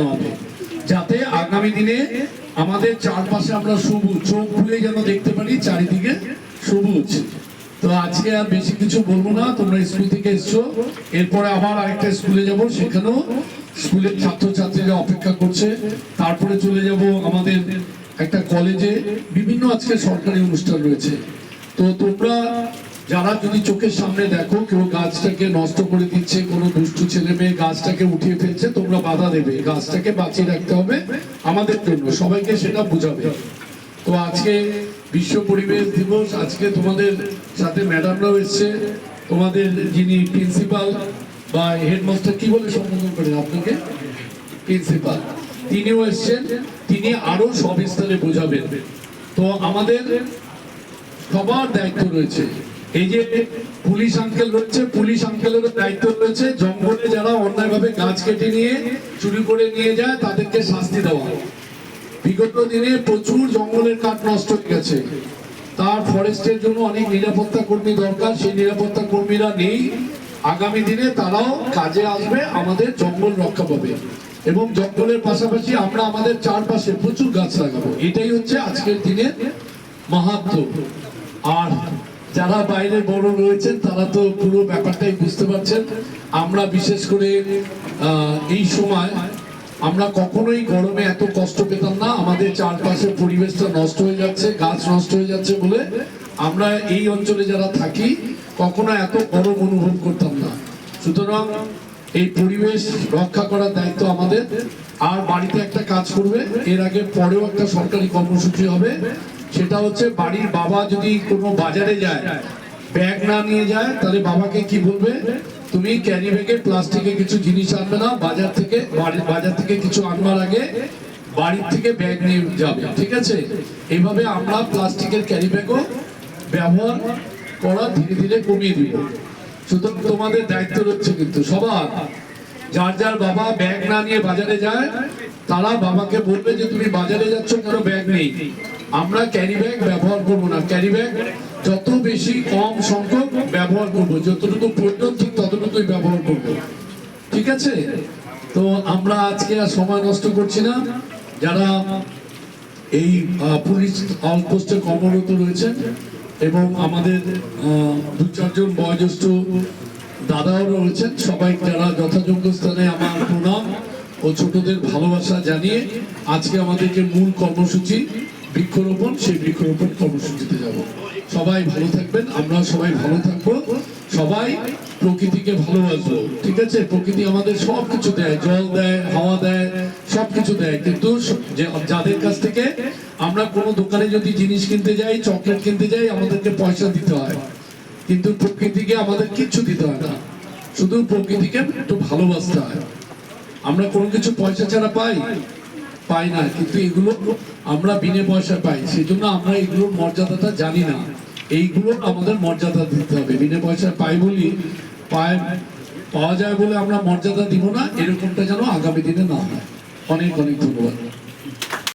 হবে, যাতে আগামী দিনে আমাদের চারপাশে আমরা সবুজ, চোখ খুলে যেন দেখতে পারি চারিদিকে সবুজ। তো আজকে আর বেশি কিছু বলবো না, তোমরা স্কুল থেকে এসছো, এরপরে আবার আরেকটা স্কুলে যাব, সেখানেও স্কুলের ছাত্রছাত্রীরা অপেক্ষা করছে। তারপরে চলে যাব আমাদের একটা কলেজে, বিভিন্ন আজকে সরকারি অনুষ্ঠান রয়েছে। তো তোমরা যারা যদি চোখের সামনে দেখো কেউ গাছটাকে নষ্ট করে দিচ্ছে, কোনো দুষ্টু ছেলে মেয়ে গাছটাকে উঠিয়ে ফেলছে, তোমরা বাধা দেবে, গাছটাকে বাঁচিয়ে রাখতে হবে আমাদের জন্য, সবাইকে সেটা বুঝাবে। তো আজকে বিশ্ব পরিবেশ দিবস, আজকে তোমাদের সাথে ম্যাডামরাও এসছে, তোমাদের যিনি প্রিন্সিপাল বা হেডমাস্টার কি বলে সম্বোধন করেন আপনাকে, প্রিন্সিপাল, তিনিও এসছেন, তিনি আরো সবিস্তারে বোঝাবেন। তো আমাদের সবার দায়িত্ব রয়েছে, এই যে পুলিশ আঙ্কেল রয়েছে, পুলিশ আঙ্কেলেরও দায়িত্ব রয়েছে জঙ্গলে যারা অন্যায়ভাবে গাছ কেটে নিয়ে চুরি করে নিয়ে যায় তাদেরকে শাস্তি দেওয়া। বিগত দিনে প্রচুর জঙ্গলের কাঠ নষ্ট হয়ে গেছে, তার ফরেস্টের জন্য অনেক নিরাপত্তা কর্মী দরকার, সেই নিরাপত্তা কর্মীরা নেই। আগামী দিনে তারাও কাজে আসবে, আমাদের জঙ্গল রক্ষা পাবে, এবং জঙ্গলের পাশাপাশি আমরা আমাদের চারপাশে প্রচুর গাছ লাগাবো। এটাই হচ্ছে আজকের দিনের মাহাত্ম্য। আর যারা বাইরে বড় রয়েছেন তারা তো পুরো ব্যাপারটাই বুঝতে পারছেন। আমরা বিশেষ করে এই সময় আমরা কখনোই গরমে এত কষ্ট পেতাম না, আমাদের চারপাশে পরিবেশটা নষ্ট হয়ে যাচ্ছে, গাছ নষ্ট হয়ে যাচ্ছে বলে আমরা এই অঞ্চলে যারা থাকি কখনো এত গরম অনুভব করতাম না। সুতরাং এই পরিবেশ রক্ষা করার দায়িত্ব আমাদের। আর বাড়িতে একটা কাজ করবে, এর আগে পরেও একটা সরকারি কর্মসূচি হবে, সেটা হচ্ছে বাড়ির বাবা যদি কোনো বাজারে যায়, ব্যাগ না নিয়ে যায়, তাহলে বাবাকে কি বলবে, তুমি ক্যারি ব্যাগে প্লাস্টিকে কিছু জিনিস আনবে না, বাজার থেকে কিছু আনবার আগে বাড়ির থেকে ব্যাগ নিয়ে যাবে, ঠিক আছে? এইভাবে আমরা প্লাস্টিকের ক্যারি ব্যাগও ব্যবহার করা ধীরে ধীরে কমিয়ে দিব। সুতরাং তোমাদের দায়িত্ব রয়েছে কিন্তু সবার, যার যার বাবা ব্যাগ না নিয়ে বাজারে যায় তারা বাবাকে বলবে যে তুমি বাজারে যাচ্ছ কেন, ব্যাগ নেই। আমরা ক্যারি ব্যাগ ব্যবহার করবো না, ক্যারি ব্যাগ যত বেশি কম সংখ্যক ব্যবহার করবো, যতটুকু প্রয়োজন ঠিক ততটুকুই ব্যবহার করবো, ঠিক আছে? তো আমরা আজকে আর সময় নষ্ট করছি না। যারা এই পুলিশ আউটপোস্টে কর্মরত রয়েছেন এবং আমাদের দু চারজন বয়োজ্যেষ্ঠ দাদাও রয়েছেন, সবাই যারা যথাযোগ্য স্থানে আমার প্রণাম ও ছোটদের ভালোবাসা জানিয়ে আজকে আমাদেরকে মূল কর্মসূচি বৃক্ষরোপণ, সেই বৃক্ষরোপণ কর্মসূচিতে যাব। সবাই ভালো থাকবেন, আমরা সবাই ভালো থাকবো, সবাই প্রকৃতিকে ভালোবাসবো, ঠিক আছে? প্রকৃতি আমাদের সবকিছু দেয়, জল দেয়, হাওয়া দেয়, সবকিছু দেয়, কিন্তু যাদের কাছ থেকে আমরা কোনো দোকানে যদি জিনিস কিনতে যাই, চকলেট কিনতে যাই, আমাদেরকে পয়সা দিতে হয়, কিন্তু প্রকৃতিকে আমাদের কিচ্ছু দিতে হয় না, শুধু প্রকৃতিকে একটু ভালোবাসতে হয়। আমরা কোনো কিছু পয়সা ছাড়া পাই না, কিন্তু এগুলো আমরা বিনা পয়সা পাই, সেই জন্য আমরা এগুলোর মর্যাদাটা জানি না। এইগুলো আমাদের মর্যাদা দিতে হবে, বিনা পয়সায় পাই বলি, পাওয়া যায় বলে আমরা মর্যাদা দিব না, এরকমটা যেন আগামী দিনে না হয়। অনেক অনেক ধন্যবাদ।